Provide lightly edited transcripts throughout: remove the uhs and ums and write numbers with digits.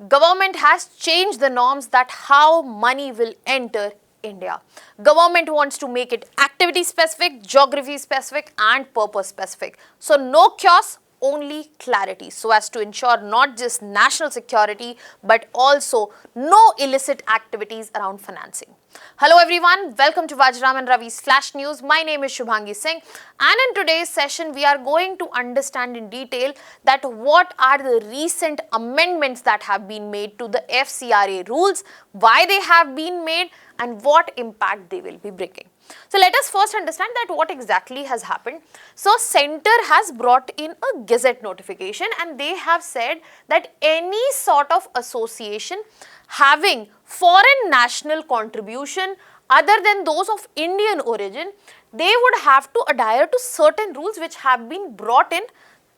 Government has changed the norms that how money will enter India. Government wants to make it activity specific, geography specific and purpose specific. So no chaos, only clarity, so as to ensure not just national security but also no illicit activities around financing. Hello everyone, welcome to Vajiram and Ravi's Flash News. My name is Shubhangi Singh and in today's session we are going to understand in detail that what are the recent amendments that have been made to the FCRA rules, why they have been made and what impact they will be bringing. So let us first understand that what exactly has happened. So Centre has brought in a Gazette notification and they have said that any sort of association having foreign national contribution other than those of Indian origin, they would have to adhere to certain rules which have been brought in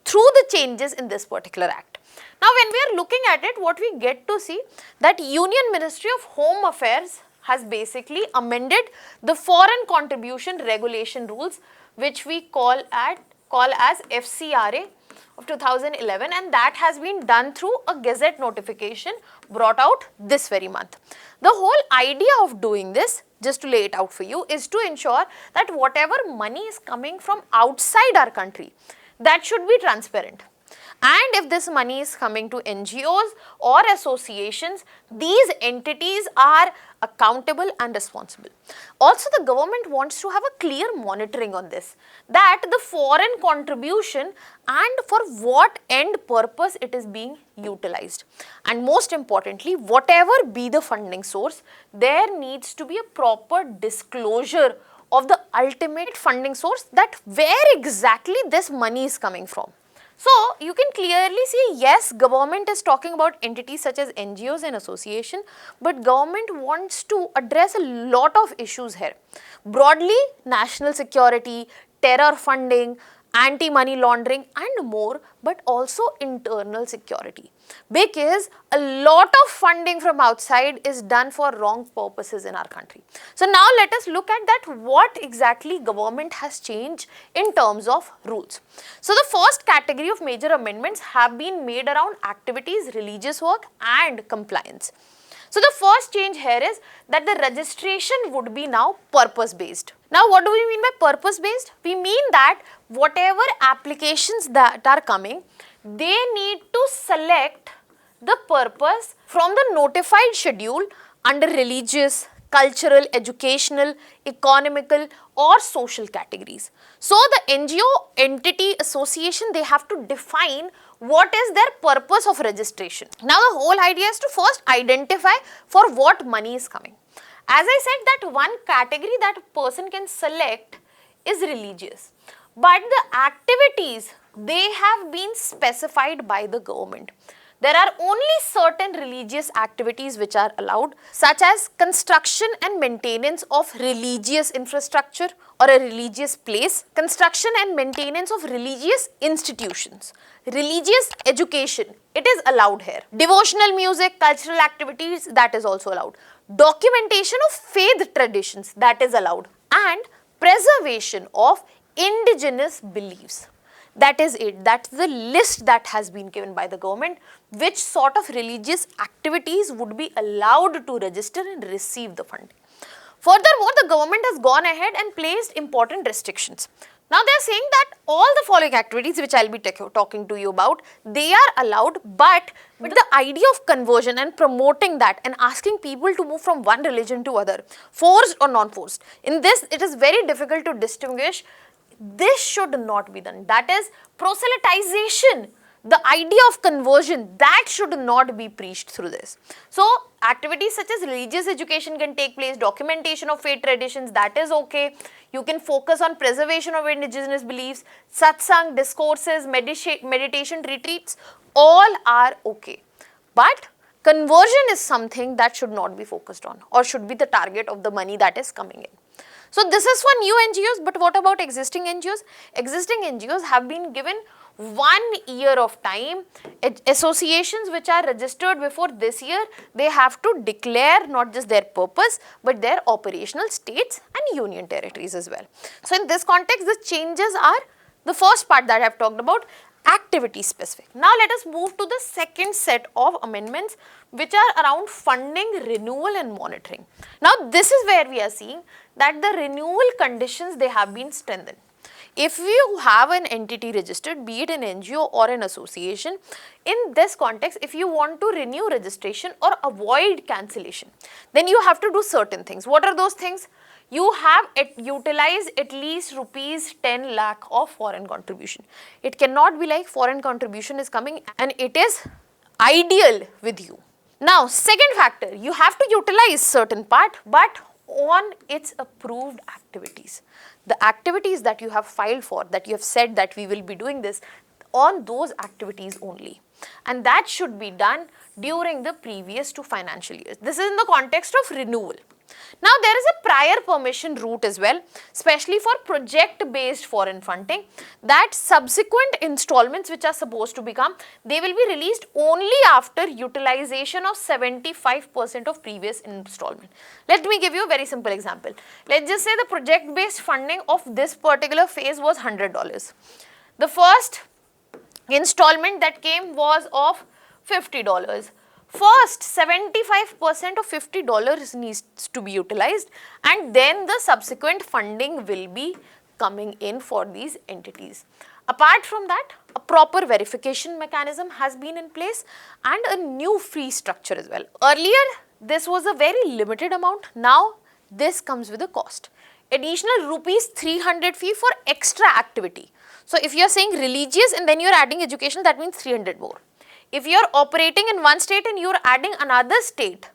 through the changes in this particular act. Now when we are looking at it, what we get to see that Union Ministry of Home Affairs has basically amended the foreign contribution regulation rules which we call as FCRA of 2011, and that has been done through a Gazette notification brought out this very month. The whole idea of doing this, just to lay it out for you, is to ensure that whatever money is coming from outside our country, that should be transparent. And if this money is coming to NGOs or associations, these entities are accountable and responsible. Also, the government wants to have a clear monitoring on this, that the foreign contribution and for what end purpose it is being utilized. And most importantly, whatever be the funding source, there needs to be a proper disclosure of the ultimate funding source, that where exactly this money is coming from. So you can clearly see, yes, government is talking about entities such as NGOs and association, but government wants to address a lot of issues here. Broadly, national security, terror funding, anti-money laundering and more, but also internal security. Because a lot of funding from outside is done for wrong purposes in our country. So now let us look at that what exactly government has changed in terms of rules. So the first category of major amendments have been made around activities, religious work and compliance. So the first change here is that the registration would be now purpose based. Now what do we mean by purpose based? We mean that whatever applications that are coming, they need to select the purpose from the notified schedule under religious, cultural, educational, economical or social categories. So the NGO entity association, they have to define what is their purpose of registration. Now the whole idea is to first identify for what money is coming. As I said, that one category that a person can select is religious, but the activities, they have been specified by the government. There are only certain religious activities which are allowed, such as construction and maintenance of religious infrastructure or a religious place, construction and maintenance of religious institutions, religious education, it is allowed here. Devotional music, cultural activities, that is also allowed. Documentation of faith traditions, that is allowed. And preservation of indigenous beliefs. That is it. That's the list that has been given by the government, which sort of religious activities would be allowed to register and receive the funding. Furthermore, the government has gone ahead and placed important restrictions. Now they are saying that all the following activities which I will be talking to you about, they are allowed, but the idea of conversion and promoting that and asking people to move from one religion to other, forced or non-forced, in this it is very difficult to distinguish. This should not be done. That is proselytization. The idea of conversion, that should not be preached through this. So activities such as religious education can take place, documentation of faith traditions, that is okay. You can focus on preservation of indigenous beliefs, satsang, discourses, meditation retreats, all are okay. But conversion is something that should not be focused on or should be the target of the money that is coming in. So this is for new NGOs, but what about existing NGOs? Existing NGOs have been given 1 year of time. Associations which are registered before this year, they have to declare not just their purpose, but their operational states and union territories as well. So in this context, the changes are the first part that I have talked about, activity specific. Now let us move to the second set of amendments which are around funding, renewal and monitoring. Now this is where we are seeing that the renewal conditions, they have been strengthened. If you have an entity registered, be it an NGO or an association, in this context, if you want to renew registration or avoid cancellation, then you have to do certain things. What are those things? You have utilized at least rupees 10 lakh of foreign contribution. It cannot be like foreign contribution is coming and it is ideal with you. Now, second factor, you have to utilize certain part, but on its approved activities. The activities that you have filed for, that you have said that we will be doing this, on those activities only. And that should be done during the previous 2 financial years. This is in the context of renewal. Now there is a prior permission route as well, especially for project-based foreign funding, that subsequent installments which are supposed to become, they will be released only after utilization of 75% of previous installment. Let me give you a very simple example. Let's just say the project-based funding of this particular phase was $100. The first installment that came was of $50. First, 75% of $50 needs to be utilized and then the subsequent funding will be coming in for these entities. Apart from that, a proper verification mechanism has been in place and a new fee structure as well. Earlier, this was a very limited amount. Now, this comes with a cost. Additional rupees 300 fee for extra activity. So, if you are saying religious and then you are adding education, that means 300 more. If you are operating in one state and you are adding another state,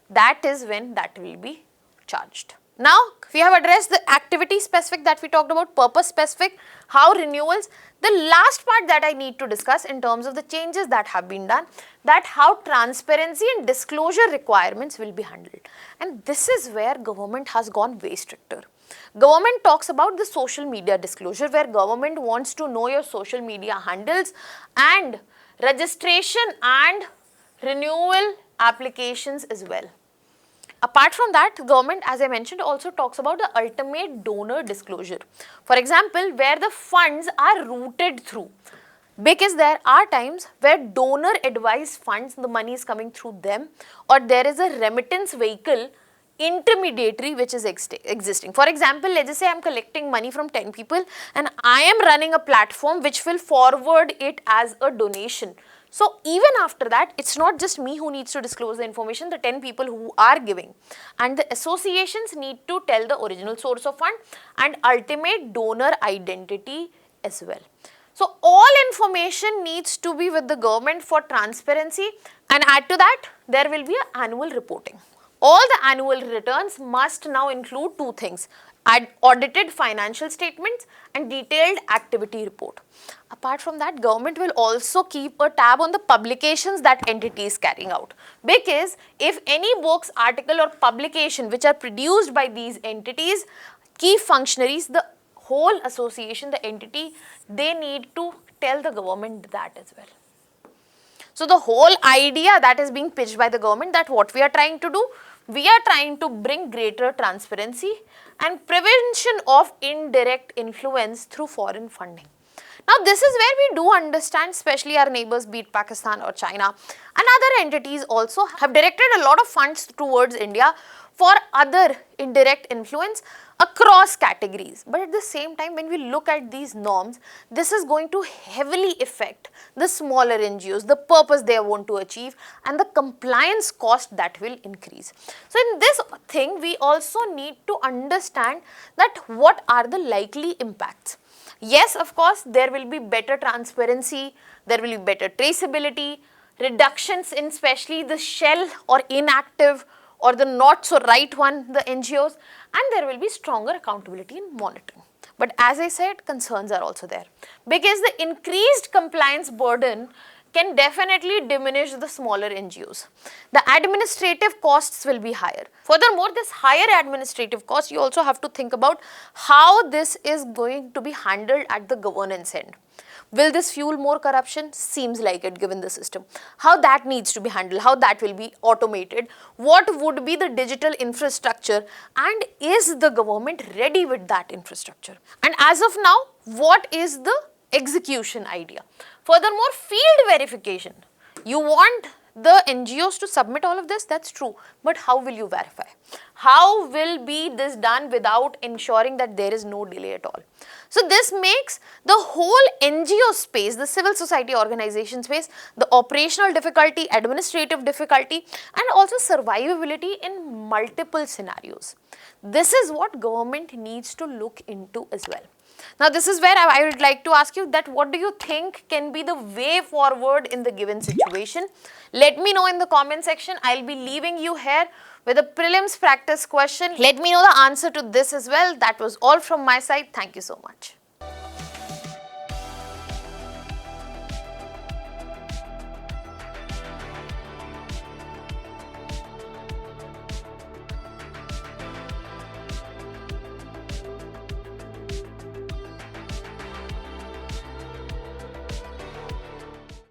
that is when that will be charged. Now, we have addressed the activity specific that we talked about, purpose specific, how renewals. The last part that I need to discuss in terms of the changes that have been done, that how transparency and disclosure requirements will be handled. And this is where government has gone way stricter. Government talks about the social media disclosure, where government wants to know your social media handles and registration and renewal applications as well. Apart from that, government, as I mentioned, also talks about the ultimate donor disclosure. For example, where the funds are routed through. Because there are times where donor advised funds, the money is coming through them, or there is a remittance vehicle intermediary which is existing. For example, let's just say I am collecting money from 10 people and I am running a platform which will forward it as a donation. So even after that, it's not just me who needs to disclose the information, the 10 people who are giving. And the associations need to tell the original source of fund and ultimate donor identity as well. So all information needs to be with the government for transparency, and add to that, there will be an annual reporting. All the annual returns must now include 2 things, audited financial statements and detailed activity report. Apart from that, government will also keep a tab on the publications that entity is carrying out. Because if any books, article or publication which are produced by these entities, key functionaries, the whole association, the entity, they need to tell the government that as well. So the whole idea that is being pitched by the government, that what we are trying to do, we are trying to bring greater transparency and prevention of indirect influence through foreign funding. Now this is where we do understand, especially our neighbors, be it Pakistan or China, and other entities also have directed a lot of funds towards India for other indirect influence across categories. But at the same time, when we look at these norms, this is going to heavily affect the smaller NGOs, the purpose they want to achieve, and the compliance cost that will increase. So in this thing, we also need to understand that what are the likely impacts. Yes, of course, there will be better transparency, there will be better traceability, reductions in especially the shell or inactive or the not so right one, the NGOs, and there will be stronger accountability in monitoring. But as I said, concerns are also there, because the increased compliance burden can definitely diminish the smaller NGOs. The administrative costs will be higher. Furthermore, this higher administrative cost, you also have to think about how this is going to be handled at the governance end. Will this fuel more corruption? Seems like it given the system. How that needs to be handled, how that will be automated, what would be the digital infrastructure, and is the government ready with that infrastructure? And as of now, what is the execution idea? Furthermore, field verification. You want the NGOs to submit all of this, that's true, but how will you verify? How will be this done without ensuring that there is no delay at all? So this makes the whole NGO space, the civil society organization space, the operational difficulty, administrative difficulty, and also survivability in multiple scenarios. This is what government needs to look into as well. Now this is where I would like to ask you that what do you think can be the way forward in the given situation? Let me know in the comment section. I'll be leaving you here with a prelims practice question. Let me know the answer to this as well. That was all from my side. Thank you so much.